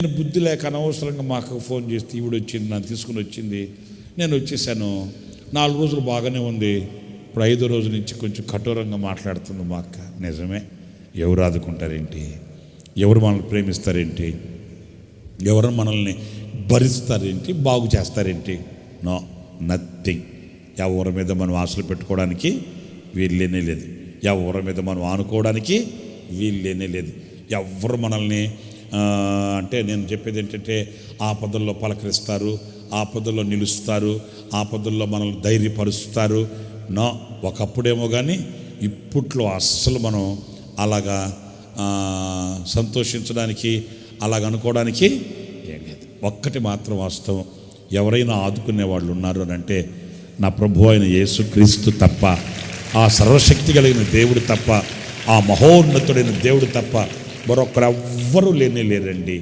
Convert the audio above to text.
నేను బుద్ధి లేక అనవసరంగా మా అక్కకు ఫోన్ చేస్తే ఈవిడ వచ్చింది, నన్ను తీసుకుని వచ్చింది, నేను వచ్చేసాను. 4 రోజులు బాగానే ఉంది. ఇప్పుడు 5వ రోజు నుంచి కొంచెం కఠోరంగా మాట్లాడుతుంది మా అక్క. నిజమే, ఎవరు ఆదుకుంటారేంటి, ఎవరు మనల్ని ప్రేమిస్తారేంటి, ఎవరు మనల్ని భరిస్తారేంటి, బాగు చేస్తారేంటి? No, nothing. ఎవరి మీద మనం ఆశలు పెట్టుకోవడానికి వీల్లేనే లేదు, ఎవరి మీద మనం ఆనుకోవడానికి వీల్లేనే లేదు. ఎవరు మనల్ని అంటే నేను చెప్పేది ఏంటంటే, ఆపదల్లో పలకరిస్తారు, ఆపదల్లో నిలుస్తారు, ఆపదల్లో మనల్ని ధైర్యపరుస్తారు. నో, ఒకప్పుడేమో కానీ ఇప్పట్లో అస్సలు మనం అలాగా సంతోషించడానికి, అలాగ అనుకోవడానికి ఏం లేదు. ఒక్కటి మాత్రం వాస్తవం, ఎవరైనా ఆదుకునే వాళ్ళు ఉన్నారు అని అంటే నా ప్రభు అయిన యేసుక్రీస్తు తప్ప, ఆ సర్వశక్తి కలిగిన దేవుడు తప్ప, ఆ మహోన్నతుడైన దేవుడు తప్ప మరొకరెవ్వరూ లేనే లేరండి.